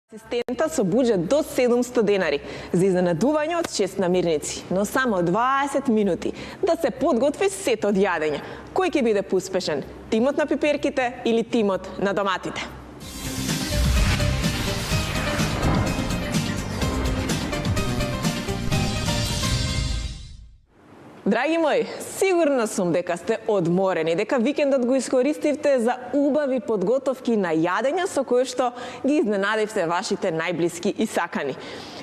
Асистента со буџет до 700 денари за изненадување од 6 намирници, но само 20 минути да се подготви сет од јадење. Кој ќе биде поуспешен? Тимот на пиперките или тимот на доматите? Драги мои, сигурна сум дека сте одморени, дека викендот го искористивте за убави подготовки на јадења со кои што ги изненадивте вашите најблиски и сакани.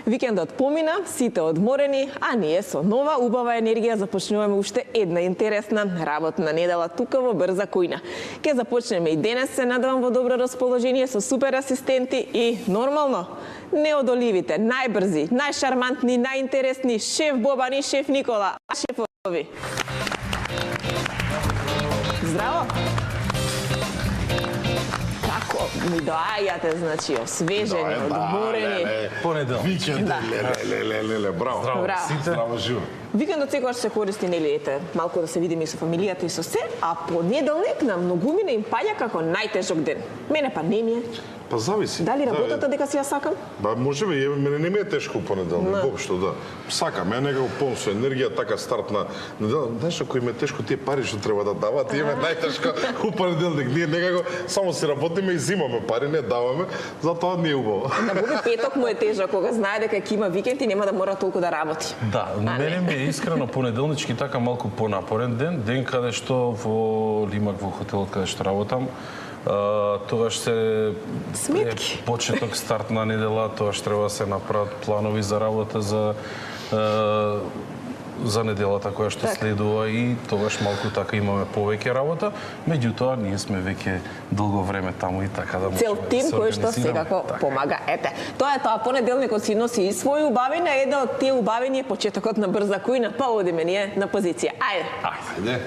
Викендот помина, сите одморени, а ние со нова убава енергија започнуваме уште една интересна работна недела тука во Брза кујна. Ке започнеме и денес, се надевам, во добро расположение со супер асистенти и нормално неодоливите, најбрзи, најшармантни, најинтересни шеф Бобан и шеф Никола. Шефови. Здраво! Како ми доаѓате, значи, освежени, одморени. Понедел. Викенд, браво. Здраво, живо. Викендот секогаш се користи, нели, ете, малку да се видиме и со фамилијата и со се, а понеделник на многумина им паѓа како најтежок ден. Мене па не ми е. Па зависи. Дали работата дека си ја сакам? Ба, може би, мене не ми е тешко понеделник, воопшто, да. Сакам, е некако полн со енергија, така старт на недела. Знаеш, ако им е тешко, тие пари што треба да дават, им е најтешко у понеделник. Ние некако само си работиме и зимаме пари, не даваме, затоа не е убаво. На Боби петок му е тежок, кога знае дека ќе има викенд и нема да мора толку да работи. Да, мене ми е искрено понеделнички така малку понапорен ден каде што во Лимак, во хотелот каде што работам, тогаш се Сметки. Почеток, старт на недела, тогаш треба да се направат планови за работа за неделата која што следува и тогаш малку така имаме повеќе работа, меѓутоа ние сме веќе долго време таму и така да Цел тим кој што секако помага. Ете, тоа е тоа, понеделникот си носи и своји убавини, а една од тие убавини е почетокот на Брза кујна, па одиме ние на позиција. Ајде.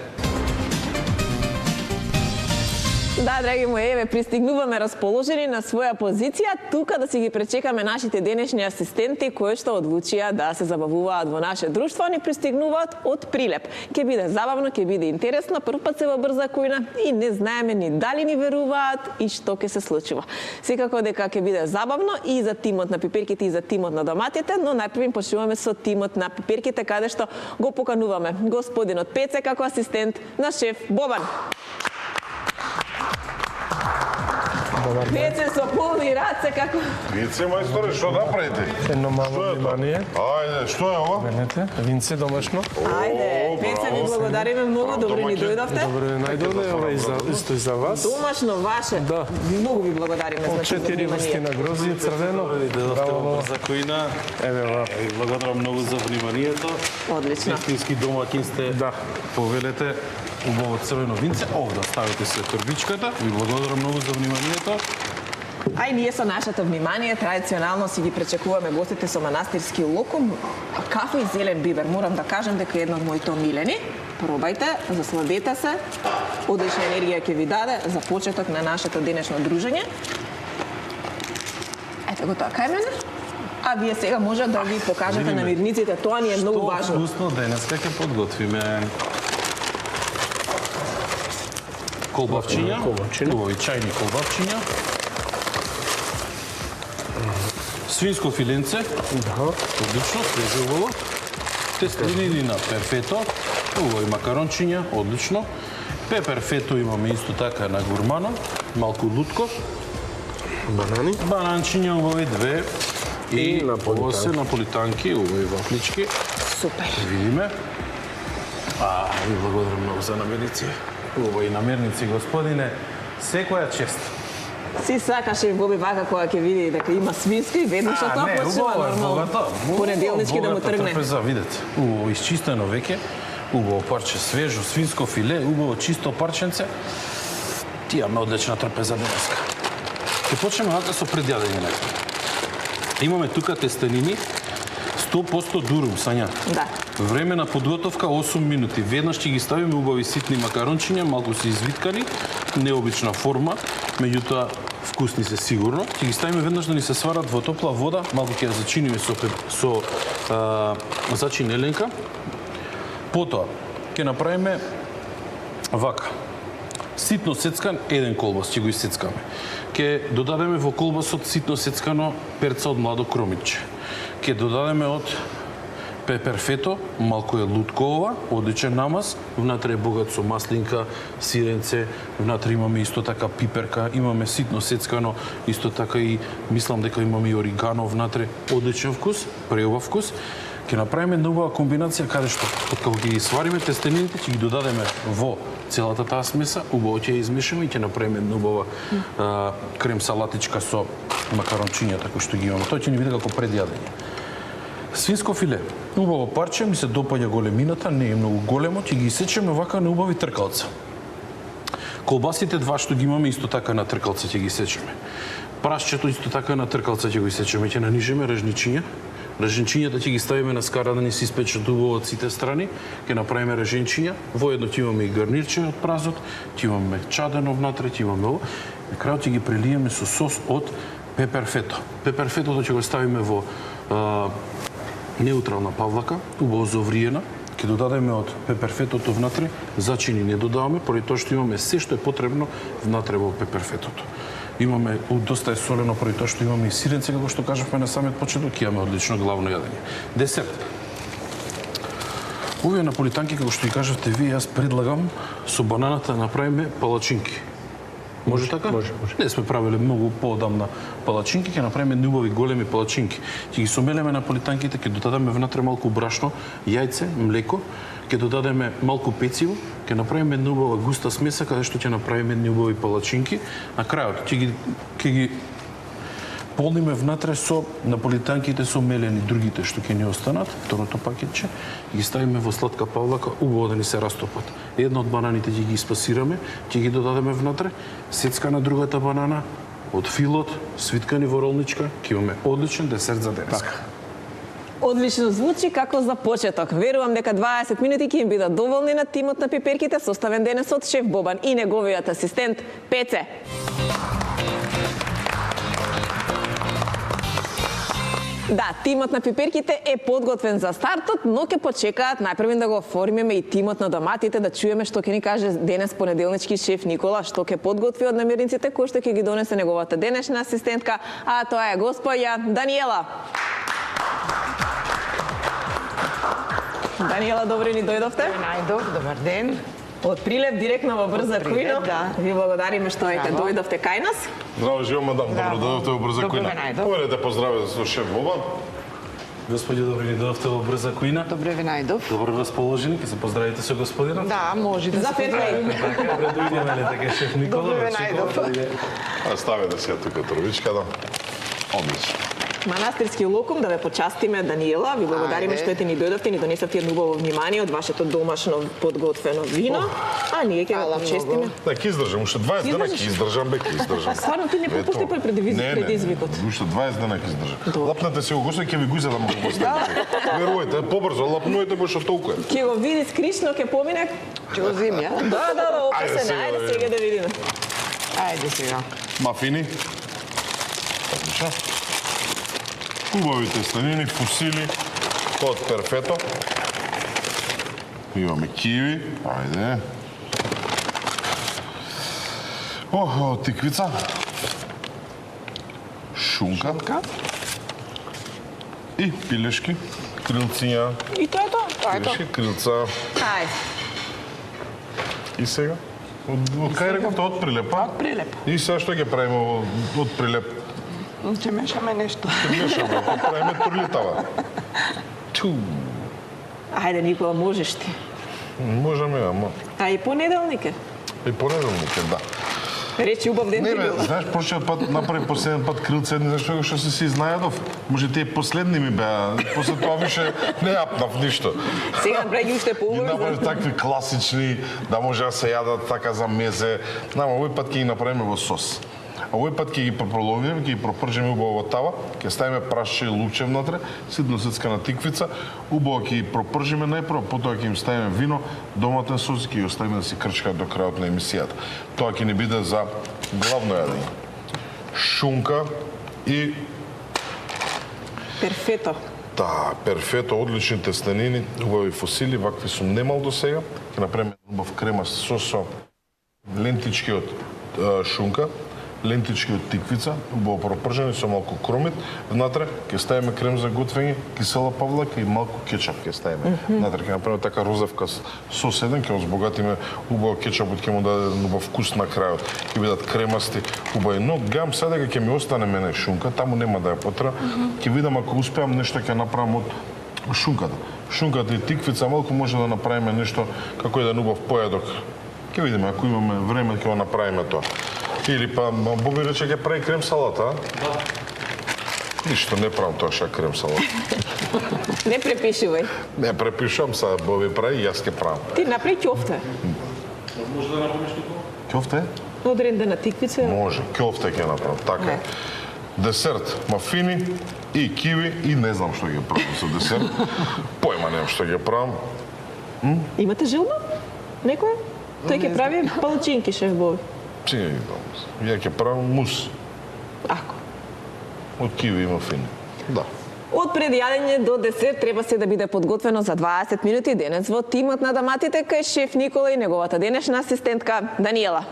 Да, драги мои, еве, пристигнуваме расположени на своја позиција, тука да си ги пречекаме нашите денешни асистенти кои што одлучија да се забавуваат во наше друштво, ни пристигнуваат од Прилеп. Ке биде забавно, ке биде интересно, прв пат се во Брза кујна и не знаеме ни дали ни веруваат и што ќе се случува. Секако дека ќе биде забавно и за тимот на пиперките и за тимот на доматите, но најпрво им почнуваме со тимот на пиперките, каде што го покануваме господинот Пеце како асистент на шеф Бобан. Пеце со полни раце како... Пеце, мајсторе, што направите? Едно мало внимание. Ајде, што е ова? Венете, винце домашно. Ајде, Пеце, ви благодариме многу, добре ни дојдовте. Добре најдовте, ова исто и за вас. Домашно ваше. Да. Многу ви благодариме за 4 врсти на грозие, црвено. Браво за Кујна. Еве ова. Ви благодарам многу за вниманието. Одлично. Истински домакин сте. Да. Повелете убаво црвено винце. Овде ставите се торбичката. Ви благодарам многу за вниманието. А и ние со нашето внимание традиционално си ги пречекуваме гостите со манастирски локум, кафе и зелен бибер. Морам да кажам дека е едно од моите омилени. Пробајте, засладете се. Одлична енергија ќе ви даде за почеток на нашето денешно дружење. Ето го тоа кај мене. А вие сега може да ви покажете на мирниците, тоа ни е многу важно. Што вкусно денеска ќе подготвиме колбавчиња, убави чајни колбавчиња, свинско филенце, одлично, свежо убаво, тестини на перфето, убави макарончиња, одлично, пеперфето имаме исто така на гурмано, малку лутко, Банани. бананчиња убави две и ово се наполитанки, убави вафлички. Супер. Видиме. Ви благодарам многу за намерници. Убави намерници, господине. Секоја чест. Си сакаше Боби вака кога ќе види дека има свинско и веднаш тоа почнува нормално. Понеделнички да му тргне. Трпеза, видете. Убаво исчистено веќе. Убаво парче свежо свинско филе, убаво чисто парченце. Ти имаме одлична трпеза денеска. Ќе почнеме вака со предјадење. Имаме тука тестенини 100% дурум, Сања. Да. Време на подготовка 8 минути. Веднаш ќе ги ставиме убави ситни макарончиња, малку се извиткани, необична форма, меѓутоа вкусни се сигурно. Ќе ги ставиме веднаш да ни се сварат во топла вода, малку ќе ја зачиниме со зачинеленка. Потоа ќе направиме вака. ситно сецкан еден колбас, ќе го исцецкаме. Ќе додадеме во колбасот ситно сецкано перца од младо кромиче. Ќе додадеме од пеперфето, малку е луткова, одличен намаз, внатре е богат со маслинка, сиренце, внатре имаме исто така пиперка, имаме ситно сецкано, исто така и мислам дека имаме и оригано внатре, одличен вкус, преубав вкус. Ќе направиме нова комбинација каде што откако ќе ги свариме тестенините, ќе ги додадеме во целата таа смеса, убаво ќе ја измешаме и ќе направиме нова крем салатичка со макарончињата кои што ги имаме. Тоа ќе ни биде како предјадење. Свинско филе, убаво парче, ми се допаѓа големината, не е многу големо, ќе ги исечеме вака на убави тркалца. Колбасите два што ги имаме исто така на тркалца ќе ги сечеме. Прашчето исто така на тркалца ќе го исечеме, ќе нанижеме режничиња. Реженчињата ќе ги ставиме на скара да ни се испечат убаво од сите страни, ќе направиме реженчиња, воедно ќе имаме и гарнирче од празот, ќе имаме чадено внатре, ќе имаме ово. На крајот ќе ги прелиеме со сос од пеперфето. Пеперфетото ќе го ставиме во неутрална павлака, убаво завриена, ќе додадеме од пеперфетото внатре, зачини не додаваме, поради тоа што имаме се што е потребно внатре во пеперфетото. Имаме доста е солено поради тоа што имаме и сиренце, како што кажавме на самиот почеток, ќе имаме одлично главно јадење. Десерт. Овие наполитанки, како што ги кажавте вие, јас предлагам со бананата да направиме палачинки. Може така? Може. Не сме правиле многу поодамна палачинки, ќе направиме неубави големи палачинки. Ќе ги сомелеме наполитанките, ќе додадеме внатре малку брашно, јајце, млеко, ќе додадеме малку пециво, ќе направиме неубава густа смеса каде што ќе направиме неубави палачинки. На крајот ќе ги полниме внатре со наполитанките со мелени, другите што ќе ни останат, второто пакетче, ги ставиме во сладка павлака, убаво да ни се растопат. Една од бананите ќе ги испасираме, ќе ги додадеме внатре, сецка на другата банана, од филот, свиткани во ролничка, ќе имаме одличен десерт за денеска. Одлично звучи како за почеток. Верувам дека 20 минути ќе им бидат доволни на тимот на пиперките, составен денес од шеф Бобан и неговиот асистент Пеце. Да, тимот на пиперките е подготвен за стартот, но ќе почекаат најпрво да го оформиме и тимот на доматите, да чуеме што ќе ни каже денес понеделнички шеф Никола, што ќе подготви од намирниците кои што ќе ги донесе неговата денешна асистентка, а тоа е госпоѓа Даниела. Даниела, добре ни дојдовте. Најдов, добар ден. Од Прилеп директно во Брза Кујно. да. Ви благодариме што ќе дојдовте кај нас. Здраво, живо, мадам, добро дојдовте во Брза Добре Кујна. ме најдов. Поведете поздраве за шеф Бобан. Господи, добре ни дојдовте во Брза Кујна. Добре ви најдов. Добро расположени, ќе се поздравите со господинот. Да, може да За се петлеј. Така, добре дојдеме, не така шеф Никола. Добре ви очекувам најдов. да иде. А ставете сега тука трвичка, да. Одлично. Манастирски локум да ве почастиме, Даниела. Ви благодариме Ајде. што ете ни дојдовте и ни донесовте едно убаво внимание од вашето домашно подготвено вино. А ние ќе Фала ве почестиме. многу. Да, ќе издржам, уште 20 дена Издржиш? ќе издржам, бе, ќе издржам. Стварно, ти не попушти пред предизвикот. Уште 20 дена ќе издржам. Добро. Лапнете си го госте, ќе ви го изедам ако поставите. Верувајте, побрзо, лапнуете, бо што толку е. Ќе го види скришно, ќе помине. Ќе го зим, ја? Да, Ајде опасен, сега да ајде сега да видиме. Ајде сега. Мафини. Одлично. Убавите станини, фусили, од перфето. Имаме киви, ајде. Тиквица. Шунка. И пилешки, крилциња. И тоа е тоа. Пилешки, крилца. Ајде. И сега? Од кај рековте од Прилепа? Од Прилеп. И сега што ќе правиме од Прилеп? Ќе мешаме нешто. Мешаме, ќе правиме турлитава. Ту. Ајде, Никола, можеш ти. Можеме, ама. А и понеделник е. И понеделник е, да. Речи убав ден Не ти бе, бил. знаеш, прошлиот пат направи последен пат крилце, едни зашто што се си изнајадов. Може тие последни ми беа, после тоа више не јапнав ништо. Сега направи уште Ги поубави. направи такви класични, да може да се јадат така за мезе. Знам, овој пат ќе ги направиме во сос. А овој пат ќе ги прополовиме, ќе ги пропржиме убаво во тава, ќе ставиме прашче и лукче внатре, ситно сецкана тиквица, убаво ќе ги пропржиме најпрво, потоа ќе им ставиме вино, доматен сос и ќе ги оставиме да се крчкаат до крајот на емисијата. Тоа ќе ни биде за главно јадење. Шунка и Перфето. да, перфето, одлични теstenини, убави фусили, вакви сум немал до сега. Ќе направиме убав крема сос со лентички од шунка, лентички од тиквица, убаво пропржени со малку кромит. Внатре ќе ставиме крем за готвење, кисела павлака и малку кетчап ќе ставиме. Внатре ќе направиме така розевка сос еден, ќе збогатиме убаво кетчапот, ќе му даде убав вкус на крајот. Ќе бидат кремасти, убави. Но гам сега дека ќе ми остане мене шунка, таму нема да ја потреба. Ќе видам ако успеам нешто ќе направам од шунката. Шунката и тиквица малку може да направиме нешто како еден убав појадок. Ќе видиме ако имаме време ќе го направиме тоа. Или па Боби рече ќе прави крем салата, а? Да. Ништо не правам тоа ша крем салата. Не препишувај. Не препишувам, са Боби прави, јас ќе правам. Ти направи ќофте. Може да направиш тоа? Ќофте? Од ренда на тиквица. Може, ќофте ќе направам, така е. Десерт, мафини и киви и не знам што ќе правам со десерт. Појма немам што ќе правам. Имате желба? Некој? Тој ќе прави палачинки, шеф Боби. Ја ќе правам мус Ако. од киви и мафини. Да. Од предјадење до десерт треба се да биде подготвено за 20 минути. Денес во тимот на Даматите кај шеф Никола и неговата денешна асистентка Даниела.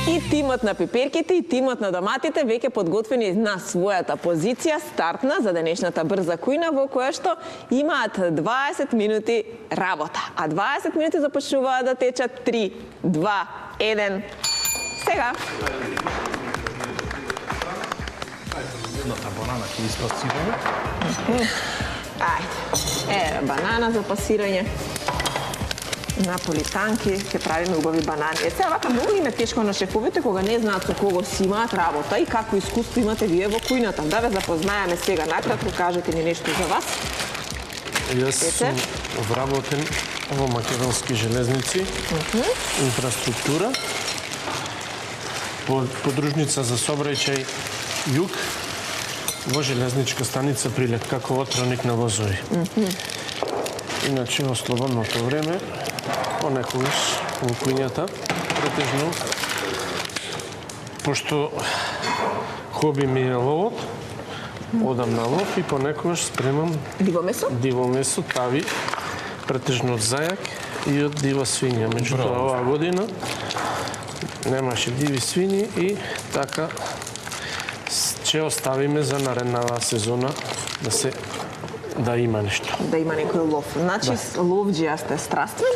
И тимот на пиперките и тимот на доматите веќе подготвени на својата позиција стартна за денешната брза кујна во која што имаат 20 минути работа. А 20 минути започнуваат да течат 3, 2, 1. Сега. Едната банана ќе испасираме. Ајде. Еве банана за пасирање. Наполитанки, ќе правиме убави банани. Сега вака многу им е тешко на шефовите кога не знаат со кого си имаат работа и какво искуство имате вие во кујната. Да ве запознаеме сега накратко, кажете ни нешто за вас. Јас сум вработен во Македонски железници, инфраструктура, подружница за сообраќај Југ, во железничка станица Прилеп, како отроник на возови. Иначе, во слободното време, понекогаш во кујњата, претежно, пошто хоби ми е ловот, одам на лов и понекогаш спремам диво месо, тави, претежно од зајак и од дива свиња. Меѓутоа, оваа година немаше диви свињи и така ќе оставиме за наредната сезона да има нешто. Да има некој лов. Значи, ловџија сте страствен?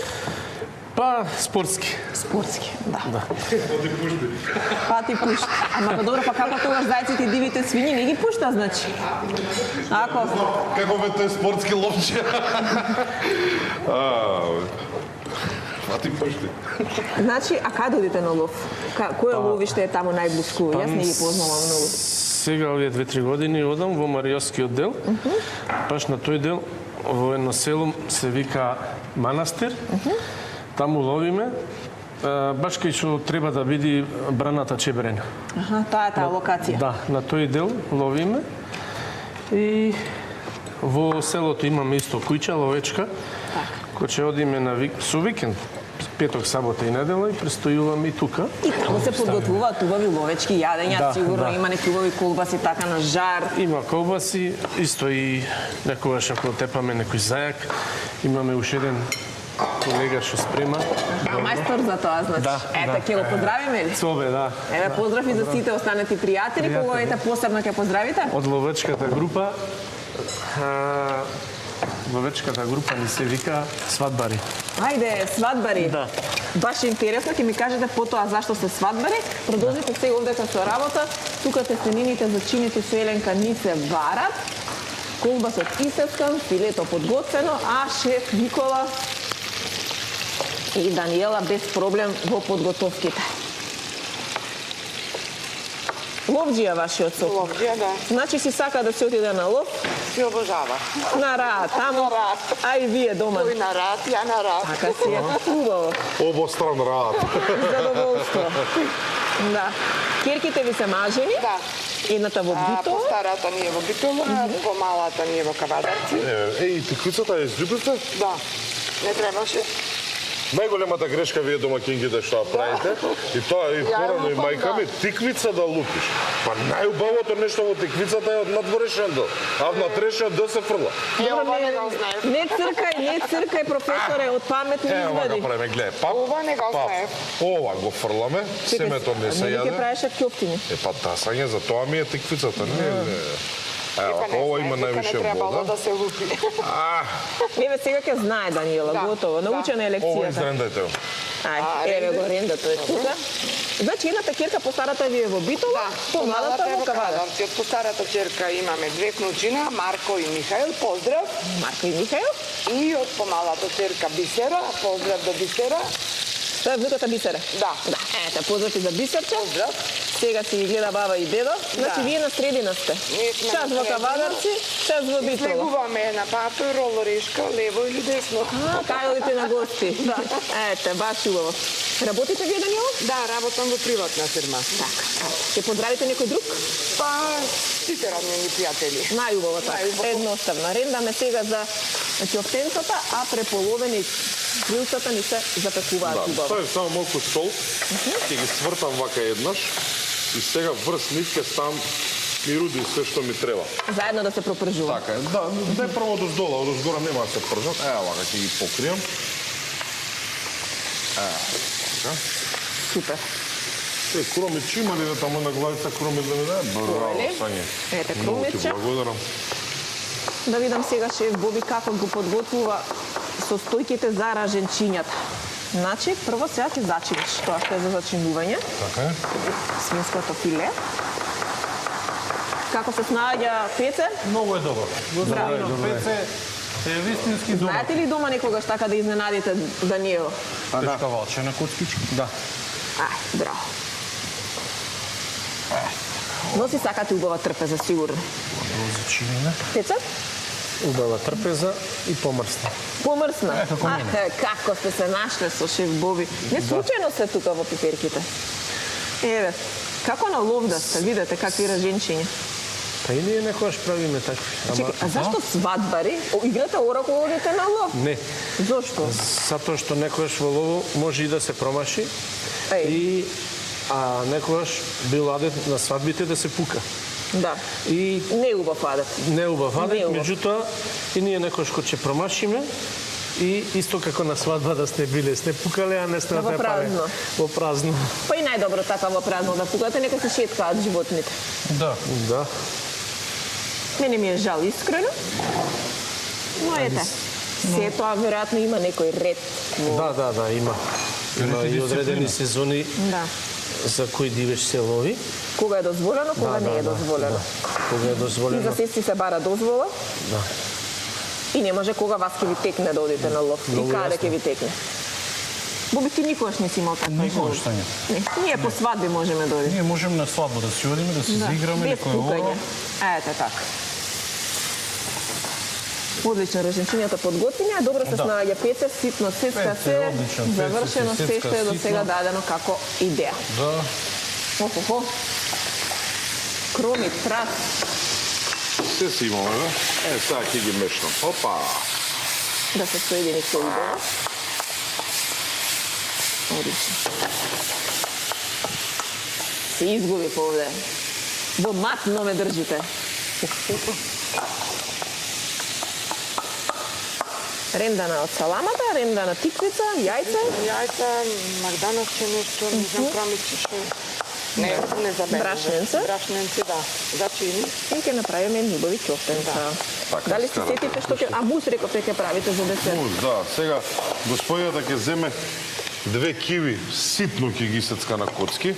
Па, спортски. Спортски, да. Пати пушти. Ама па добро, па како тогаш зајците и дивите свињи не ги пушта, значи? Ако... Како бе тој спортски ловче? Пати пушти. Значи, а каде одите на лов? Кој ловиште е таму најблиску? Јас не ги познавам многу. Сега овие 2-3 години одам во Маријовскиот дел. Баш на тој дел во едно село се вика Манастир. Таму ловиме. Баш кај што треба да биде браната Чебрене. Таа е таа локација. Да, на тој дел ловиме. И во селото имаме исто куќа, ловечка. Кој ќе одиме на со викенд. Петок, сабота и недела и престојуваме и тука. И таму се подготвуваат убави ловечки јадења, сигурно има некои убави колбаси така на жар. Има колбаси, исто и некогаш ако тепаме некој зајак. Имаме уште еден колега што спрема. Мајстор за тоа, значи. Ете, ќе го поздравиме ли? Цобе, да. Еве, поздрав и за сите останати пријатели, кого ете посебно ќе поздравите? Од ловечката група, ловечката група ни се вика Свадбари. Ајде, свадбари. Да. Баш интересно, ќе ми кажете потоа зашто се свадбари. Продолжите сега овдека со работа. Тука тестенините за чините со Еленка ни се варат. Колбасот исечкан, филето подготвено, а шеф Никола и Даниела без проблем во подготовките. Ловџија вашиот сопруг. Ловџија, да. Значи си сака да се отиде на лов? Си обожава. На рад, таму. На рад. А и вие дома. Тој на рад, ја на рад. Така си е хубаво. Обостран рад. Задоволство. Да. Керките ви се мажени? Да. Едната во Битола? Постарата ни е во Битола, помалата ни е во Кавадарци. Еј, тиквицата ја излюбивте? Да. Не требаше. Најголемата грешка вие домакинките што ја правите, и тоа и порано и мајка ми, тиквица да лупиш. Па најубавото нешто во тиквицата е од надворешен дел, а од натрешен дел се фрла. Ја ова не го знаев. Не цркај, професоре, од паметни Ова извади. го правиме, гледај, пап, Ова не го пап, знаев. ова го фрламе, семето не се Не ги јаде. правеше кјофтини. Па тасање, за тоа ми е тиквицата, не. Ево, ова има највише Не требало вода. да се лупи. Еве сега ќе знае Даниела, Да, готово, научена е Ова лекцијата. изрендајте го. Ај, еве го рендато е тука. Значи едната керка постарата ви е во Битола, помладата во Кавадар. Од по старата ќерка имаме две внучина, Марко и Михаил, поздрав. Марко и Михаил. И од помалата ќерка Бисера, поздрав до Бисера. Тоа е внуката Бисера. Да. Да, ете, поздрави за Бисерче. Поздрав. Сега си ги гледа баба и дедо. Значи Да. вие на средина сте. Ние сме Час на во средина. Кавадарци, час во Битола. Слегуваме на патој, ролорешка, лево или десно. Кај одите на гости? Да. Ете, баш убаво. Работите вие, Даниела? Да, работам во приватна фирма. Така. Ќе поздравите некој друг? Па, сите роднини пријатели. Најубаво така. Најубаво. Едноставно. Рендаме сега за ќофтенцата, а преполовени крилцата ни се запекуваат Да, убаво. ставив само малку сол, ќе ги свртам вака еднаш и сега врз нив ќе ставам мируди све што ми треба. Заедно да се пропржува. Така е, да, не прво од оздола, од озгора нема да се пржат. Ево вака ќе ги покријам. Така. Супер. Кромич има ли да таму на главица кромич да ми даде? Браво, Оле. Сање. Ете, Многу ти кромича. благодарам. Да видам сега шеф Боби како го подготвува состојките за раженчињата. Значи, прво сега ќе зачиниш тоа што е за зачинување. Така е. Свинското филе. Како се снаоѓа пеце? Многу е добро. Здраво. Пеце е вистински добро. Знаете ли дома некогаш така да изненадите Даниел? Тешка валчена коцкичка. Да. Ај, браво. Носи сакате убава трпеза, сигурно. Розичина. Пеца? Убава трпеза и помрсна. Помрсна. како мене. Како сте се нашле со шеф Боби. Не случајно се тука во пиперките. Еве, како на лов да сте, видите какви раженчиња. Па и ние некојаш правиме такви. Чекай, а зашто свадбари? Играте орако одите на лов? Не, Зошто? затоа што некојаш во лово може и да се промаши Еј. и некојаш бил адет на свадбите да се пука. Да. И Не убав адет. не убав адет, Не убав. меѓутоа и ние некојаш кога ќе промашиме и исто како на свадба да сте биле, сте пукале, а не сте Во празно. Во празно. Па и најдобро така во празно да пукате, нека се шеткаат животните. Да. Да. Мене ми е жал искрено. Но ете, се тоа веројатно има некој ред. Да, има. Има и одредени сезони Да. за кои дивеч се лови. Кога е дозволено, кога не е дозволено. Кога е И дозволено. за сести се бара дозвола. Да. И не може кога вас ќе ви текне да одите на лов. И Многу каде јасно. ќе ви текне. Боби, ти никогаш не си имал таква Никогаш жал. Тања. Не, ние по свадби можеме да одиме. Ние можеме на свадба да си одиме, да се заиграме без некој пукање. оро. Ете така. Одлично, реженчињата подготвени, а добро се Да. снаоѓа пеце, ситно цецка Пеце, се, одлично, пеце, завршено се се цецка што е до ситно. сега дадено како идеја. Да. Хо. Кроми, прат. Се си имаме, бе? Сега ќе ги мешнам. Опа! Да се соедини се убаво. Одлично. Се изгуби повде. Во матно ме држите. Рендана од саламата, рендана тиквица, јајце, Јајца, магдановче нешто, не знам кромиче што. Не забележав. Брашненце? Брашненце, да. Зачини. и ќе направиме едни убави ќофтенца. Така, Дали се скарате, сетите што ќе... А мус рековте ќе правите за десерт? Мус, да. Сега, господината ќе земе 2 киви, ситно ќе ги сецка на коцки.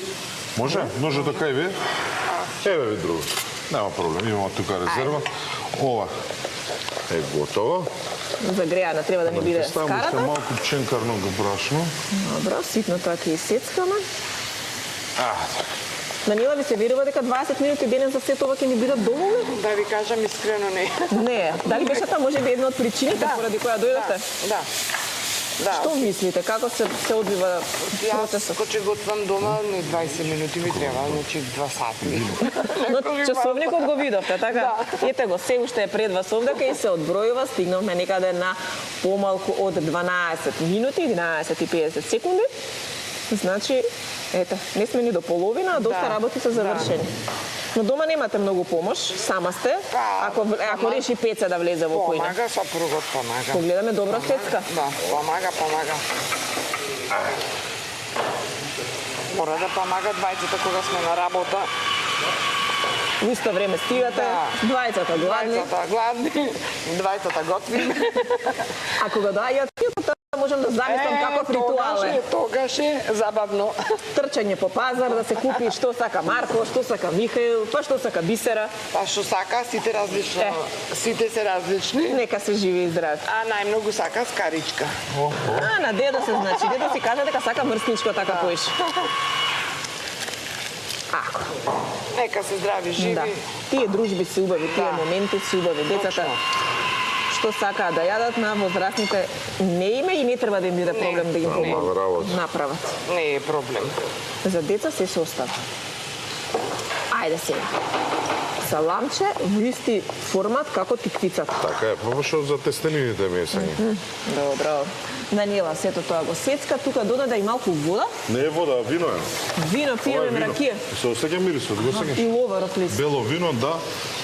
Може? Може така и вие? Еве ви друго. Нема проблем, имamo тука резерва. Ова е готово. Загреана треба да ни биде Ставам уште скарата. малку пченкарно брашно. Добро, ситно тоа ќе исецкаме. Данила, ви се верува дека 20 минути денес за сет ова ќе ни бидат доволни? Да ви кажам искрено не. Не. Дали беше тоа може би една од причините поради која дојдете? Да. Да. Што мислите, како се одвива Јас процесот? кога ќе готвам дома, не 20 минути ми треба, значи 2 сати. Но часовникот го видовте, така? Ете го, се уште е пред вас овдека и се одбројува, стигнавме некаде на помалку од 12 минути, 11:50 секунди. Значи, ете, не сме ни до половина, а доста работи се завршени. Но дома немате многу помош, сама сте. Ако реши Пеца да влезе во којна. Помага, сопругот помага. Погледаме добра сецка. Да, помага. Мора да помага двајцата кога сме на работа. В исто време стигате, двајцата гладни. Двајцата гладни, двајцата готвиме. А кога доаѓаат, тоа можам да замислам каков ритуал е. Тогаш е забавно. Трчање по пазар, да се купи што сака Марко, што сака Михаил, па што сака Бисера. Па што сака, сите различно. Сите се различни. Нека се живи и здрави. А најмногу сака скаричка. А, на деда се значи. Деда си кажа дека сака мрсничко, така поиш. Ако. Нека се здрави, живи. Да. Тие дружби се убави, тие моменти се убави. Децата што сакаат да јадат на возрастните не име и не треба да им биде проблем да им направат. Не е проблем. За деца се остава. Ајде сега. Саламче во исти формат како тиквицата. Така е, па што за тестенините месење. Добро. Даниела, сето тоа го сецка, тука додаде и малку вода. Не е вода, вино е. Вино, пиеме ракија. Се осеќа мирисот, го сеќаш. И ловаров лист. Бело вино, да.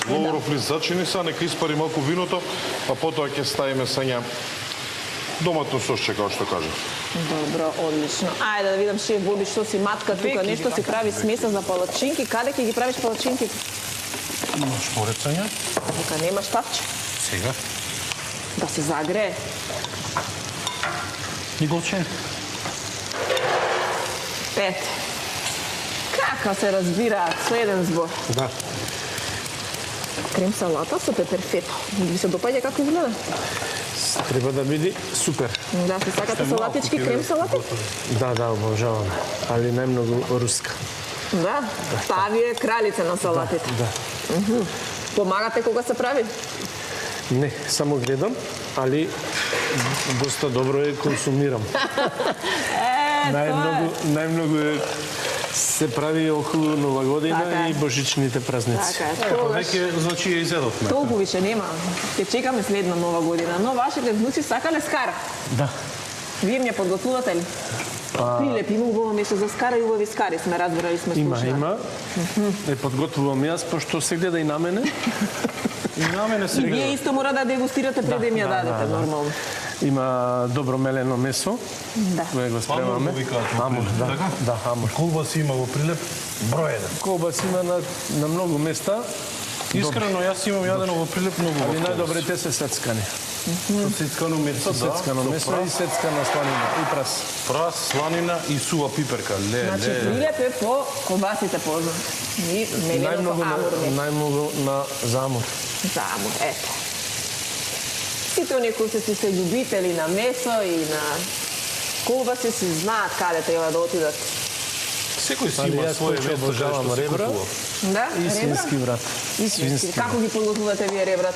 Ловаров лист зачини са, нека испари малку виното, а потоа ќе ставиме сења доматно сосче, како што кажа. Добро, одлично. Ајде да видам шеф Боби што си матка тука, нешто си прави смеса за палачинки. Каде ќе ги правиш палачинки? Имаш порецања? Тука немаш тавче. Сега. Да се загрее. Николче. Ете. Како се разбираат со еден збор. Да. Крем салата со пепер фета. Ви се допаѓа како изгледа? Треба да биде супер. Да, се сакате салатички, крем салати? Да, обожавам. Али најмногу руска. Да, таа ви е кралица на салатите. Да. Помагате кога се прави? Не, само гледам, али доста добро е консумирам. Најмногу е се прави околу Нова година и божичните празници. Така е. Веќе, значи, ја изедовме. Толку више нема. Ќе чекаме следна Нова година. Но вашите внуци сакале скара. Да. Вие ми ја подготвувате ли? Прилеп, има убаво место за скара и убави скари, сме разбрали, сме слушнали. Има. Е подготвувам јас, пошто се гледа и на мене. И на мене се И вие исто мора да дегустирате пред да им ја дадете, нормално. Има добро мелено месо. Да. Кое го спремаме. Амур го викаат. Амур, да. Да, амур. Колбаси има во Прилеп, број еден. Колбас има на многу места. Искрено, јас имам јадено во Прилеп многу. Али најдобрите се сецкани. Со сецкано месо, да. Сецкано месо и сецкана сланина и прас. Прас, сланина и сува пиперка. Значи, Прилеп е по колбасите познат. И меленото амур. Најмногу на замур. За амур, ето. Сите оние кои се љубители на месо и на колбаси си знаат каде треба да отидат. Секој си Али има јас своје кој место обожавам каде што се ребра. купува. Да? И свински врат. И свински. Како ги подготвувате вие ребрат?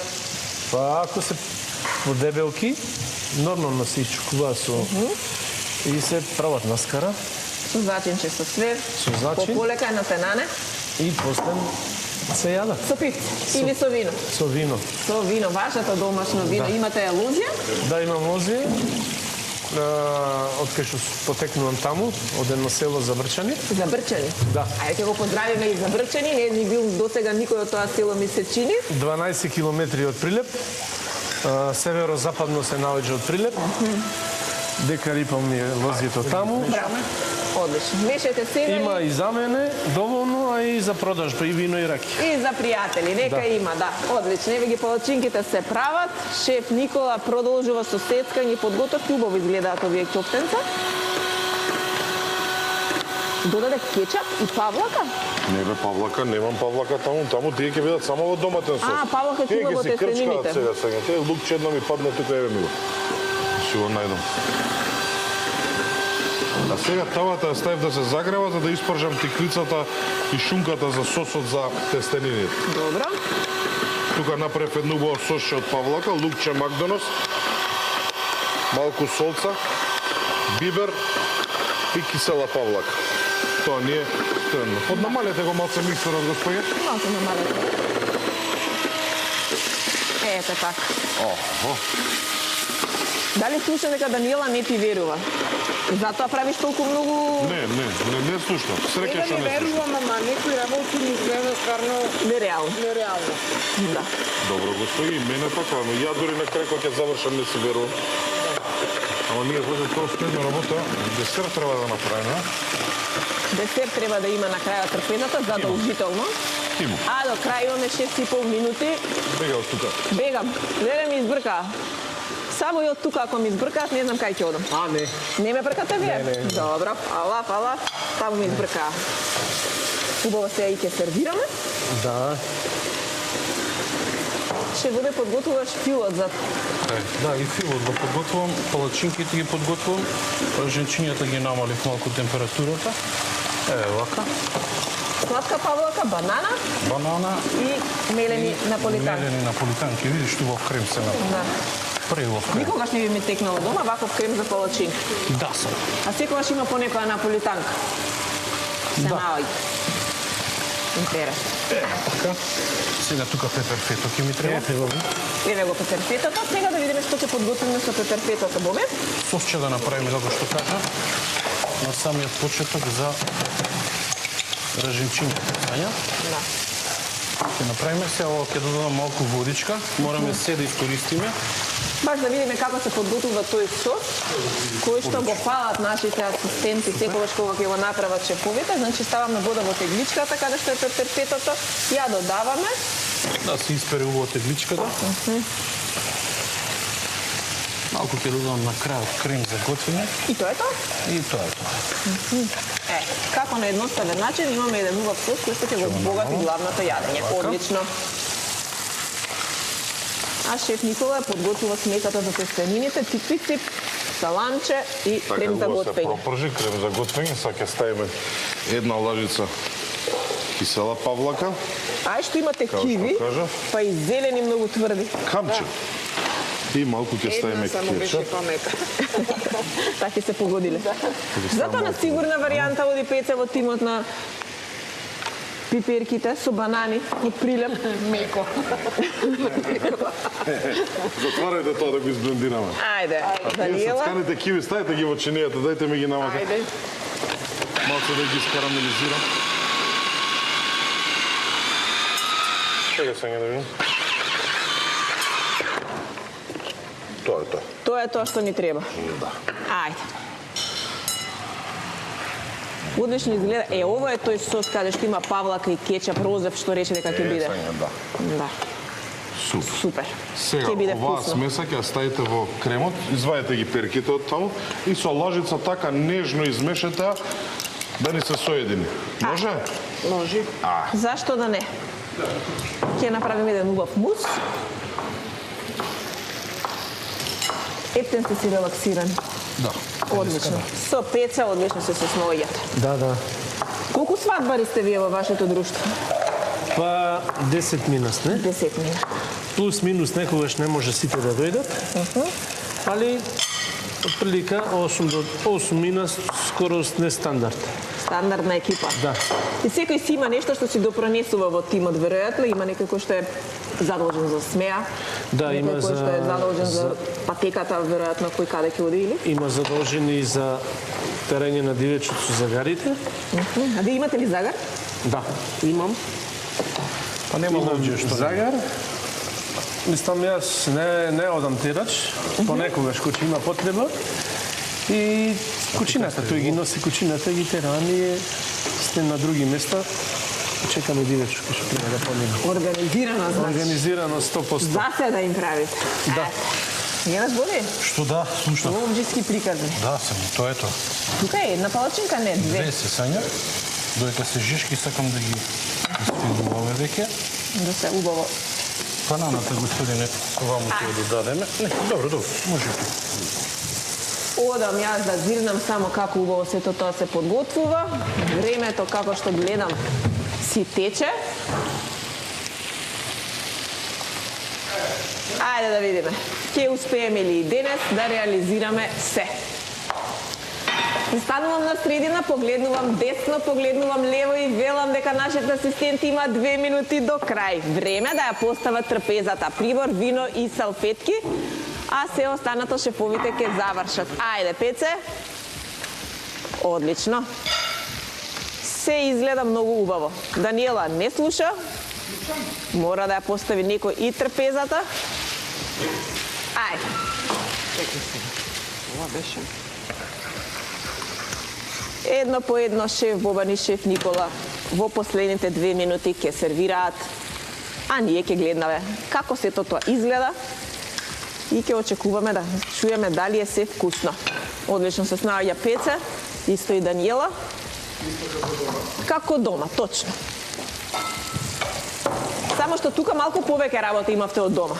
Па ако се подебелки, нормално се ичукува со и се прават наскара. Со зачинче, со све. Со зачин. По полека на тенане. И после се јада. Со пивце или со вино? Со вино. Со вино, вашето домашно вино. Да. Имате лозија? Да, имам лозија. Од кај што потекнувам таму, од едно село Забрчани. Забрчани? Да. Ајде ќе го поздравиме и Забрчани. Не ни бил досега никој од тоа село ми се чини. 12 километри од Прилеп. Северо-западно се наоѓа од Прилеп. Дека рипам ми лозието таму. Браво. Одлично. Мешете сега Има и за мене доволно, а и за продажба, и вино и раки. и за пријатели. Нека Да. има, да. Одлично. Еве ги палачинките се прават. Шеф Никола продолжува со сецкање и подготовки. Убаво изгледаат овие ќоптенца. Додаде кетчап и павлака. Не бе, павлака, немам павлака таму тие ќе бидат само во доматен сос. А, павлака ќе има во тестенините. Сега, те лукче едно ми падна тука, еве ми го. Си го најдам. А сега тавата ја ставив да се загрева за да испржам тиквицата и шунката за сосот за тестенините. Добро. Тука направив едно убаво сосче од павлака, лукче Макдонос. малку солца, бибер и кисела павлака. Тоа не е тренно. Поднамалете го малце миксерот, господи. Малку намалете. Ете така. Дали слуша дека Даниела не ти верува? Затоа правиш толку многу... Не слушам. Среќа што Не не слушам. верувам, ама некои работи ми изгледа стварно Нереално. нереално. Да. Добро, господи, мене така, но ја дури на крај кога ќе завршам не си верувам. Ама ние после тоа следна работа, десерт треба да направиме. Десерт треба да има на крајот трпезата, задолжително. Тимо, А до крај имаме 6,5 минути. бега од тука. Бегам. Не ми избрка. Само и од тука, ако ми избркаат, не знам кај ќе одам. А, не. Не ме бркате вие? Не. Добро, фала. Само ми избрка. Убаво сега и ќе сервираме. Да. Ще воде подготвуваш филот за... Да, и филот го подготвувам, палачинките ги подготвувам, праженчињата ги намалив малку температурата. Еве вака. Сладка павлака, банана Банана и мелени наполитанки. Мелени наполитанки. Видиш што во крем се направи. Да. Прелов крем. Никогаш не би ми текнало дома ваков крем за палачинки. Да, сам. А секогаш има по некоја наполитанка. Се наоѓа. Интересно. Така. Сега тука пеперфето ќе ми треба. Еве го пеперфетото. Сега да видиме што ќе подготвиме со пеперфетото. Боме? Сос ќе да направиме, како што кажа, на самиот почеток за реженчињата. Сања. Да. Ќе направиме се, ово ќе додадам малку водичка. Мораме се да искористиме. Баш да видиме како се подготвува тој сос, кој што го фалат нашите асистенти секогаш кога ќе го направат шефовите. Значи ставаме вода во тегличката каде што е пеперфетото, ја додаваме. Да се испере убаво тегличката. Малку ќе додадам на крајот крем за готвење. И тоа е тоа. И тоа е тоа. Како на едноставен начин имаме еден убав сос кој што ќе го збогати главното јадење. Одлично. А шеф Никола подготвува сметата за тестенините, типи-тип, саламче и крем за убаво се готвење. пропржи, крем за готвење, сега ќе ставиме една лажица кисела павлака, Ај што имате Како што киви, кажав. па и зелени многу тврди. камче. И малку ќе ставиме Една само беше кетчуп. памета. Така се погодиле. Затоа на сигурна варијанта оди пеце во тимот на пиперките со банани од прилеп. Меко. Затварајте тоа да го изблендираме. Ајде, Вие Даниела. сацканите киви, ставите ги во чинијата, дајте ми ги намака. Ајде. Малку да ги скарамелизирам. Чекај сега да видим. Тоа е тоа. Тоа е тоа што ни треба. Да. Ајде. Одлично изгледа. Ова е тој сос каде што има павлака и кетчап, розев, што рече дека ќе биде. Сега, да. Да, Супер. супер. Сега, Ќе биде оваа вкусно. смеса ќе ја ставите во кремот, извадите ги перките од таму и со лажица така нежно измешате да ни се соедини. Може? Може. Зашто да не? Ќе направиме еден убав мус. Ептен сте си релаксирани. Да. Одлично. Со пеца одлично се сосноваѓате. Да. Колку свадбари сте вие во вашето друштво? Па 10 минус, не? 10 мина. Плюс минус некогаш не може сите да дојдат. Али отприлика 8 минус скоро не стандард. Стандардна екипа. Да. И секој си има нешто што си допронесува во тимот, веројатно. Има некој кој што е задолжен за смеа. Да, некој има кој што е задолжен за патеката, веројатно кој каде ќе оди или. Има задолжени за терење на дивечот со загарите. А вие имате ли загар? Да, имам. Па нема лоѓе што Загар. Мислам, јас не одам терач, понекогаш кој има потреба. И кучината, тој ги носи кучината и ги тера, а ние сте на други места. Чекаме дивечко кој што треба да помине. Организирано, значи. Организирано 100%. За се да им правите. Да. Не вас боли? Што да, слушам. Ловџиски приказни. Да, сам, тоа е тоа. Тука е една палачинка, не, две. Две се сања. Додека се жешки, сакам да ги изфилуваме веќе. Да се убаво. Бананата, господине, ваму ќе ја додадеме. Не, добро, може и. Одам јас да зирнам само како убаво сето тоа се подготвува. Времето, како што гледам, си тече. Ајде да видиме. ќе успееме ли и денес да реализираме се. Станувам на средина, погледнувам десно, погледнувам лево и велам дека нашите асистенти има 2 минути до крај. Време да ја постават трпезата, прибор, вино и салфетки, а се останато шефовите ќе завршат. Ајде, Пеце. Одлично. Се изгледа многу убаво. Даниела не слуша. Мора да ја постави некој и трпезата. Ајде. Ова беше. Едно по едно шеф Бобан и шеф Никола во последните 2 минути ќе сервираат, а ние ќе гледнаме како сето тоа изгледа и ќе очекуваме да чуеме дали е се вкусно. Одлично се снаоѓа Пеце, исто и Даниела. Како дома, точно. Само што тука малку повеќе работа имавте од дома.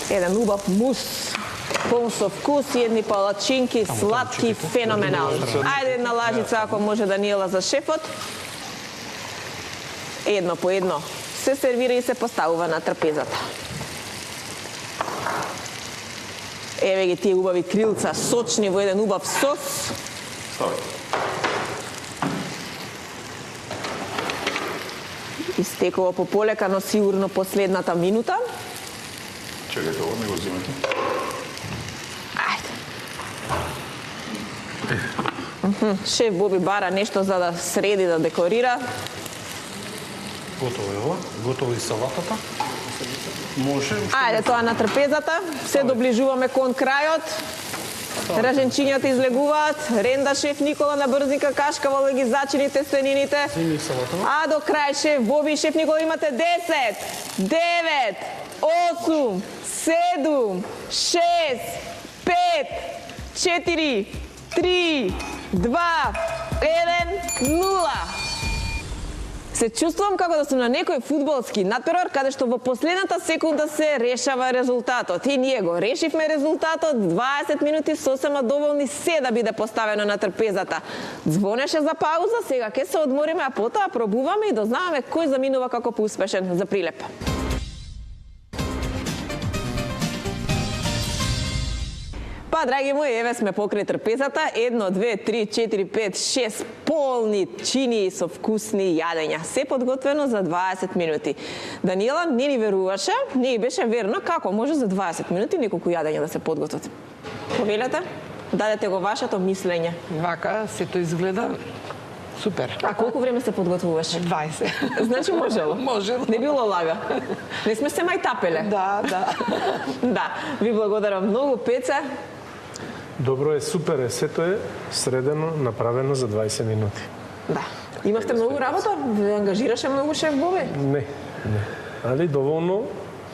Еден убав мус, полн со вкус и едни палачинки, сладки, феноменални. Ајде една лажица, ако може, Даниела, за шефот. Едно по едно се сервира и се поставува на трпезата. Еве ги тие убави крилца, сочни во еден убав сос. Истекува пополека, но сигурно последната минута. Чекајте, ова не го взимате. Ајде. Шеф Боби бара нешто за да среди, да декорира. Готово е ова, готово и салатата. Може. Ајде тоа на трпезата, се доближуваме кон крајот. Раженчињата излегуваат, ренда шеф Никола на брзника кашкавал да ги зачини тестенините. А до крај шеф Боби и шеф Никола имате 10, 9, 8, 7, 6, 5, 4, 3, 2, 1, 0. Се чувствувам како да сум на некој фудбалски натпревар, каде што во последната секунда се решава резултатот. И ние го решивме резултатот, 20 минути сосема доволни се да биде поставено на трпезата. Звонеше за пауза, сега ќе се одмориме, а потоа пробуваме и дознаваме кој заминува како поуспешен за прилеп. Па, драги мои, еве сме покрај трпезата. 1, 2, 3, 4, 5, 6 полни чинии со вкусни јадења. Се подготвено за 20 минути. Даниела не ни веруваше, не беше верно како може за 20 минути неколку јадења да се подготват. Повелете, дадете го вашето мислење. Вака сето изгледа супер. А колку време се подготвуваше? 20. Значи можело? Можело. Не било лага. Не сме се мајтапеле. Да, да. Да, ви благодарам многу, Пеце. Добро е, супер е, сето е средено, направено за 20 минути. Да. Имавте многу работа? Ве ангажираше многу шеф Боби? Не. Али доволно.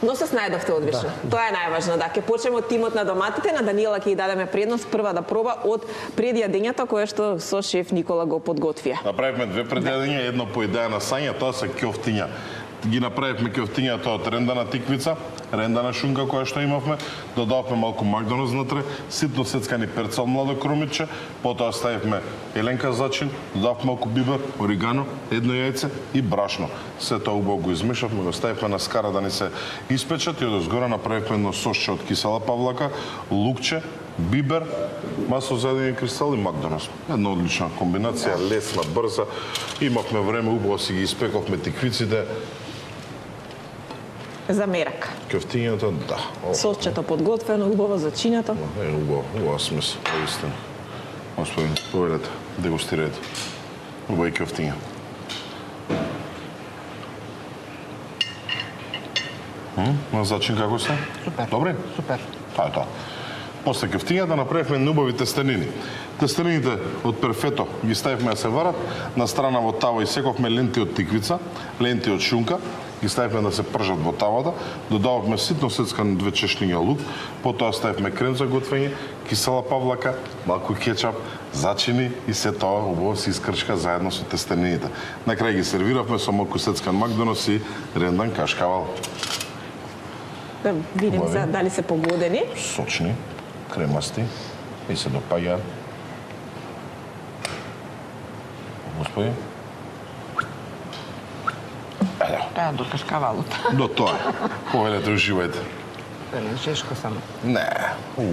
Но се снајдовте одлично. Да. Тоа е најважно, да. Ке почнеме од тимот на доматите, на Даниела ќе ја дадеме предност прва да проба од предјадењата кое што со шеф Никола го подготвија. Направивме 2 предјадења, едно по идеја на Сања, тоа се ќофтиња. Ги направивме ќофтињата од рендана тиквица, рендана шунка која што имавме, додавме малку Макдоналдс внатре, ситно сецкани перцал младо кромиче, потоа ставивме еленка зачин, додавме малку бибер, оригано, едно јајце и брашно. Се тоа убаво го измешавме, го ставивме на скара да ни се испечат и одозгора направивме едно сосче од кисела павлака, лукче, бибер, масло зелени кристал и Макдоналдс. Една одлична комбинација, лесна, брза. Имавме време, убаво си ги испековме тиквиците. За мерак. Ќофтињата, да. Сосчето подготвено, убаво зачинето. Убава смес, наистина. Господин, повелете, дегустирајте. Убави ќофтиња. На зачин како се? Супер. Добри? Супер. Тоа е тоа. После ќофтињата направивме неубави тестенини. Тестенините од перфето ги ставивме да се варат, на страна во тава исековме ленти од тиквица, ленти од шунка, ги ставивме да се пржат во тавата, додававме ситно сецкани 2 чешниња лук, потоа ставивме крем за готвење, кисела павлака, малку кетчап, зачини и се тоа убаво се искрчка заедно со тестенините. На крај ги сервиравме со малку сецкан Макдоналдс и рендан кашкавал. Да видим за дали се погодени. Сочни, кремасти и се допаѓаат. Господи. Ајде. Таа до кашкавалот. До тоа. Повелете, уживајте. Жешко само. Не,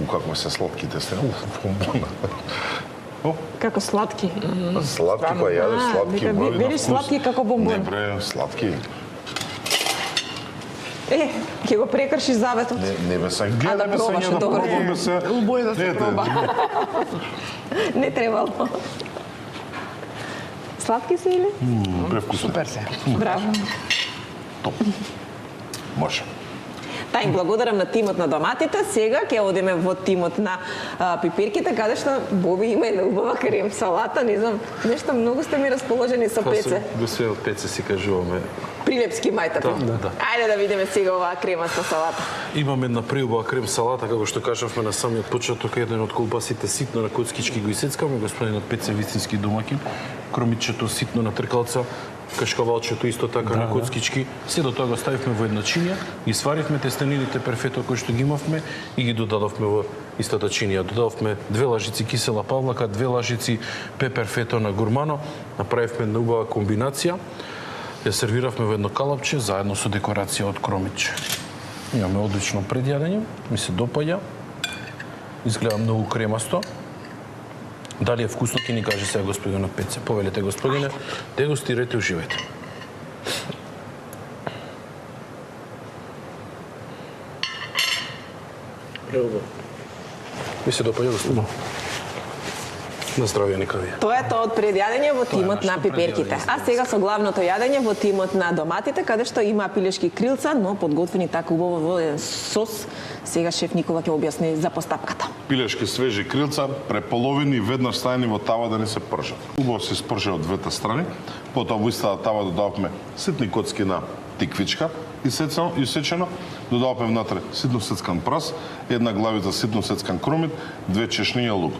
како се сладките сте. Бомбона. Како сладки. Сладки, па јаде сладки. Бери сладки како бомбон. Не, бре, сладки. Ќе го прекршиш заветот. Не бе се, А да пробаш, добро. Убој да се проба. Не требало. Сладки се или? Превкусно. Супер се. Браво. Топ. Може. Та им благодарам на тимот на доматите. Сега ќе одиме во тимот на пиперките, каде што Боби има една убава крем салата, не знам, нешто многу сте ми расположени со пеце. Господин од пеце си кажуваме. Прилепски мајтапи. Да. Ајде да видиме сега оваа кремаста салата. Имаме една преубава крем салата, како што кажавме на самиот почеток, еден од колбасите ситно на коцкички го исецкаме, господинот Пеце вистински домакин, кромичето ситно на тркалца, кашкавалчето исто така на коцкички. Се до тоа го ставивме во една чинија, ги сваривме тестенините перфето кои што ги имавме и ги додадовме во истата чинија. Додадовме 2 лажици кисела павлака, 2 лажици пепер фето на гурмано, направивме една убава комбинација. Ја сервиравме во едно калапче заедно со декорација од кромич. Имаме одлично предјадење, ми се допаѓа. Изгледа многу кремасто. Дали е вкусно, ќе ни каже сега господинот Пеце. Повелете, господине, дегустирајте, уживајте. Преубаво. Ми се допаѓа, господине. На здравје нека ви. Тоа е тоа од предјадење во тимот на пиперките. А сега со главното јадење во тимот на доматите, каде што има пилешки крилца, но подготвени така убаво во еден сос. Сега шеф Никола ќе објасни за постапката. Пилешки свежи крилца, преполовени и веднаш ставени во тава да не се пржат. Убаво се спрже од двете страни, потоа во истата тава додавме ситни коцки на тиквичка, исечено, додаваме внатре ситно сецкан прас, една главица ситно сецкан кромит, 2 чешниња лук.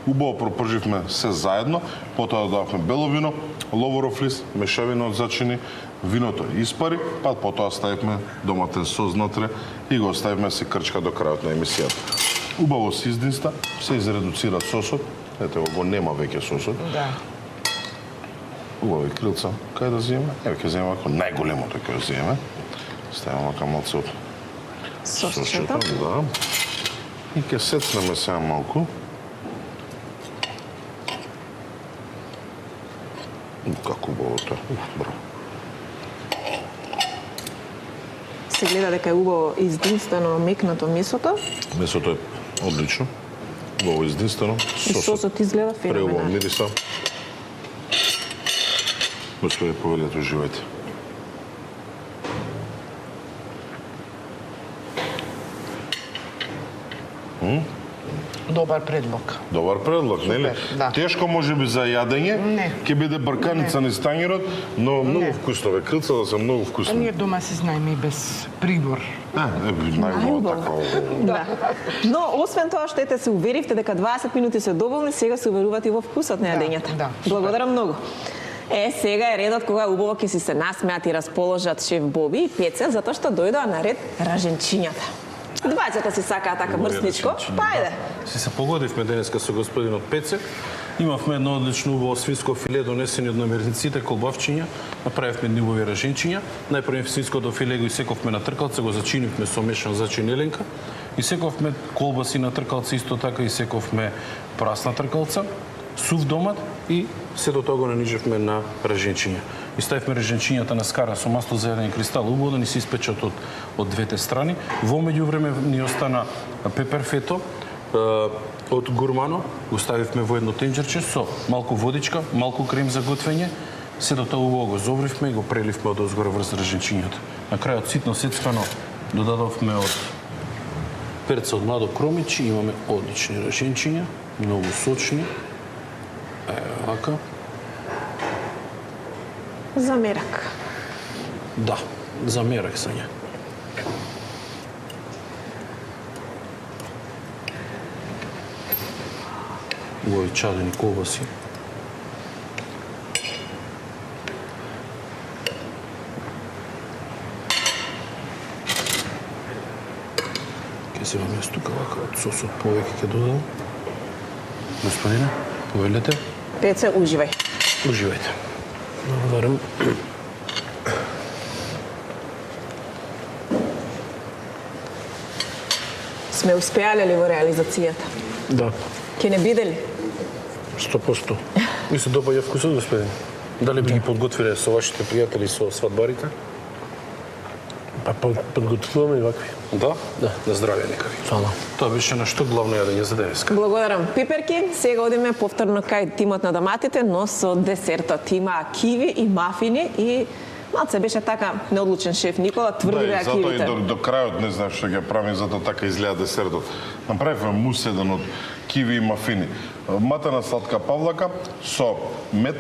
Убаво пропрживме се заедно, потоа додавме бело вино, ловоров лист, мешавина од зачини, виното испари, па потоа ставивме доматен сос внатре и го оставивме се крчка до крајот на емисијата. Убаво се издинста, се изредуцира сосот, ете го нема веќе сосот. Да. Убави крилца, кај да земеме? Еве ќе земеме ако најголемото ќе го земеме. Ставиме мака малце од сосчето, да. И ќе сецнеме сега малку. Како убаво тоа. Браво. Се гледа дека е убаво издинствено мекнато месото. Месото е одлично. Убаво издинствено. И сосот изгледа преубаво феноменално. мириса. Господи, повелете, уживајте. Добар предлог. Добар предлог, нели? да. Тешко можеби за јадење, Не. ќе биде брканица низ тањерот, но многу вкусно бе. Крилцата се многу А вкусни. ние дома се знаеме и без прибор. Најубаво така. Да. Но освен тоа што ете се уверивте дека 20 минути се доволни, сега се уверувате и во вкусот на јадењата. да, Благодарам многу. Сега е редот кога убаво ќе си се насмеат и расположат шеф Боби и Пеце, затоа што дојдоа на ред раженчињата. Двајцата си сакаат така мрсничко, па ајде. Си се погодивме денеска со господинот Пеце. Имавме едно одлично убаво свинско филе донесени од намирниците, колбавчиња, направивме едни убави раженчиња. Најпрво свинското филе го исековме на тркалце, го зачинивме со мешан зачин еленка. Исековме колбаси на тркалце, исто така исековме прасна тркалца, сув домат и се до тоа го нанижевме на раженчиња. И ставивме раженчињата на скара со масло за јадење кристал, убаво да ни се испечат од двете страни. Во меѓувреме ни остана пепер фето од гурмано, го ставивме во едно тенџерче со малку водичка, малку крем за готвење. Се до тоа убаво го зовривме и го преливме од озгоре врз раженчињата. На крајот ситно сецкано додадовме од перца од младо кромич и имаме одлични раженчиња, многу сочни. Ево вака. За мерак. Да, за мерак са ја. Убави чадени колбаси. Ке се вам јас тука вака од сосот повеќе ќе додам. Господине, повелете, Пеце, уживај. уживајте. Благодарам. Сме успеале ли во реализацијата? Да, Ке не биде ли? 100%. Ми се допаѓа вкусот, господин. Дали би ги подготвиле со вашите пријатели со свадбарите? Па подготвуваме и вакви. Да? Да. На здравје нека ви. Фала. Тоа беше нашто главно јадење за денеска. Благодарам, Пиперки. Сега одиме повторно кај тимот на доматите, но со десертот. Има киви и мафини и малце беше така неодлучен шеф Никола, тврди беа затоа и кивите. до крајот не знам што ќе правим, затоа така изгледа десертот. Направивме мус еден од киви и мафини. Матена сладка павлака со мед,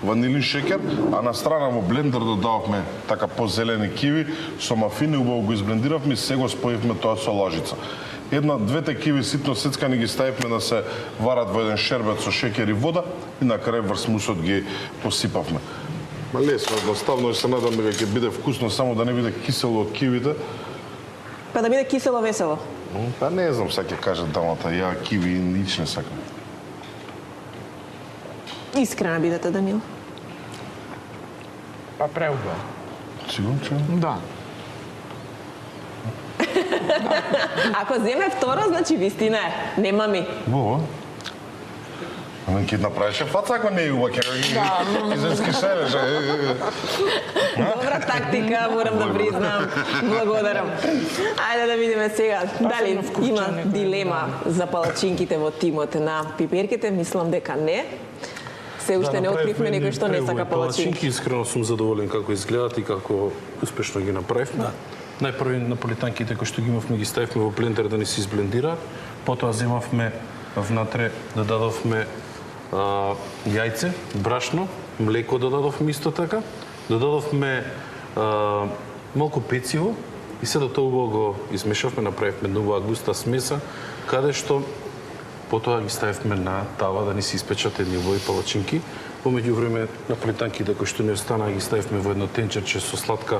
ванилин шеќер, а на страна во блендер додававме така позелени киви со мафини, убаво го изблендиравме и сега споивме тоа со лажица. Двете киви ситно сецкани ги ставивме да се варат во еден шербет со шеќер и вода и на крај врз мусот ги посипавме. Ма лесно, едноставно, се надам дека ќе биде вкусно, само да не биде кисело од кивите. Па да биде кисело весело. Па не знам, сега ќе кажат дамата, ја киви и нич не сакам. Искрена бидете, Данил. Па преубаво. Сигурно че? Да. Ако земе второ, значи вистина е. Нема ми. Во. Ама ќе направише фаца ако не е убаво, ќе заскишелеше. Добра тактика, морам да признам. Благодарам. Ајде да видиме сега дали има дилема за палачинките во тимот на Пиперките. Мислам дека не. Се уште не откривме некој што не сака палачинки. Искрено сум задоволен како изгледат и како успешно ги направивме. Најпрви наполитанките кои што ги имавме ги ставивме во блендер да ни се изблендираат. Потоа земавме внатре да дадовме јајце, брашно, млеко да дадовме исто така. Да дадовме малку пециво и се до тоа убаво го измешавме, направивме една убава густа смеса, каде што потоа ги ставивме на тава да ни се испечат едни убави палачинки. Помеѓу време наполитанките кои што не останаа ги ставивме во едно тенчерче со сладка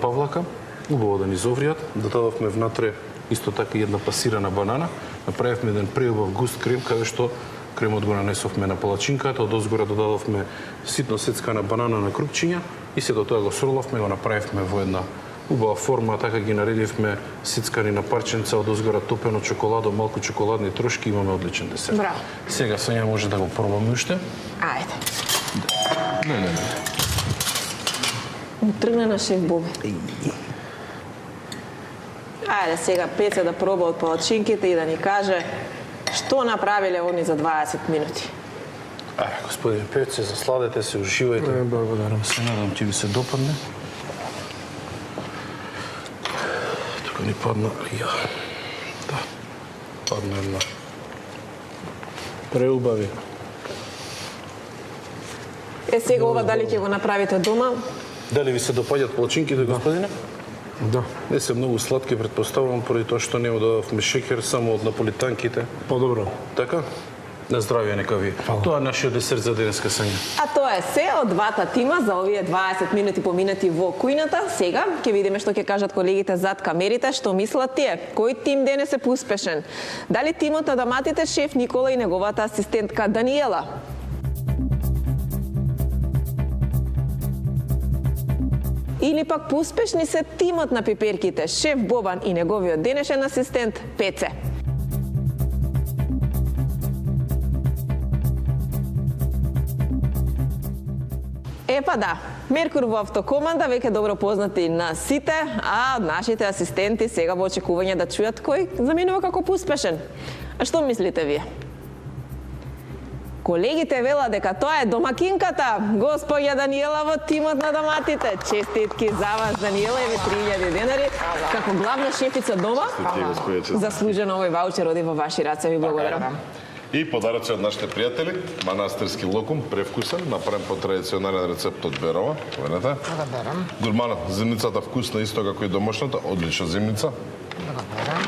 павлака, убаво да ни зовриат, да дадовме внатре исто така и една пасирана банана, направивме еден преубав густ крем, каде што кремот го нанесовме на палачинката, од озгора додадовме ситно сецкана банана на крупчиња и се до тоа го сролавме, го направивме во една убава форма, така ги наредивме сицкани на парченца, од озгора топено чоколадо, малку чоколадни трошки, имаме одличен десерт. Браво. Сега Сања може да го пробаме уште. Ајде. Не. Тргна на шеф Боби. Ајде сега Пеце да проба од палачинките и да ни каже што направиле они за 20 минути. Господин Певце, засладете се, уживајте. Благодарам. Се надам ќе ви се допадне. Тука ни падна, да, падна една. Преубави. Сега ова дали ќе го направите дома? Дали ви се допаѓаат палачинките, господине? Да. Не се многу сладки, претпоставувам, поради тоа што нема да дадовме шеќер, само од наполитанките. Подобро. Така? На здравје нека ви. Тоа е нашиот десерт за денеска, Сања. А тоа е се од двата тима за овие 20 минути поминати во кујната. Сега ќе видиме што ќе кажат колегите зад камерите, што мислат тие. Кој тим денес е поуспешен? Дали тимот на доматите, шеф Никола и неговата асистентка Даниела? Или пак поуспешни се тимот на Пиперките, шеф Бобан и неговиот денешен асистент Пеце? Епа да, Меркур во автокоманда веќе добро познати на сите, а нашите асистенти сега во очекување да чујат кој заминува како поуспешен. А што мислите вие? Колегите велат дека тоа е домакинката, господја Даниела во тимот на доматите. Честитки за вас, Даниела, еве 3000 денари. Како главна шефица дома, заслужено овој ваучер оди во ваши раце, ви благодарам. И подароци од нашите пријатели, манастирски локум, превкусен, направен по традиционален рецепт од Берова. Поверете. Благодарам. Гурмана, зимницата вкусна исто како и домашната, одлична зимница. Благодарам.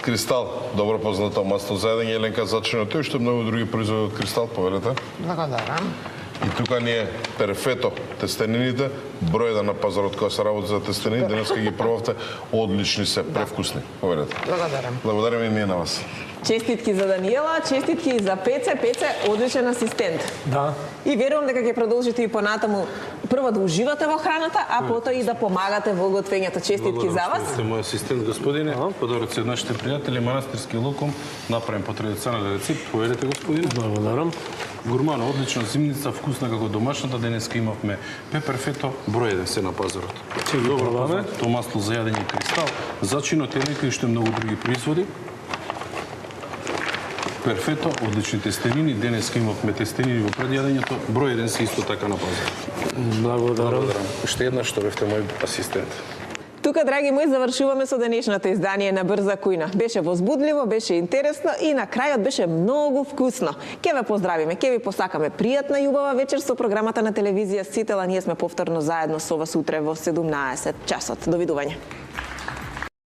Кристал, добро познато масло за јадење, Еленка зачина тој што многу други производи од Кристал, поверете. Благодарам. И тука ни е перфето тестенините, број 1 на пазарот која се работи за тестенини, денеска ги пробавте, одлични се, превкусни, поверете. Благодарам. Благодарам и ние на вас. Честитки за Даниела, честитки и за Пеце. Пеце, одличен асистент. Да. И верувам дека ќе продолжите и понатаму прво да уживате во храната, а потоа и да помагате во готвењето. Честитки за вас. Сте мој асистент, господине. Подароци од нашите пријатели, манастирски лукум, направен по традиционален рецепт. Поведете, господине. Благодарам. Гурмано, одлична зимница, вкусна како домашната. Денеска имавме пеперфето, број 1 се на пазарот. Добро познато масло за јадење кристал, зачинот елеки и уште многу други производи. Перфето, одлични тестенини. Денеска имавме тестенини во предјадењето. Број 1 се исто така на пазарот. Благодарам. Уште една што бевте мој асистент. Тука, драги мои, завршуваме со денешното издание на Брза кујна. Беше возбудливо, беше интересно и на крајот беше многу вкусно. Ке ве поздравиме, ке ви посакаме пријатна и убава вечер со програмата на телевизија Сител, а ние сме повторно заедно со вас утре во 17 часот. Довидување.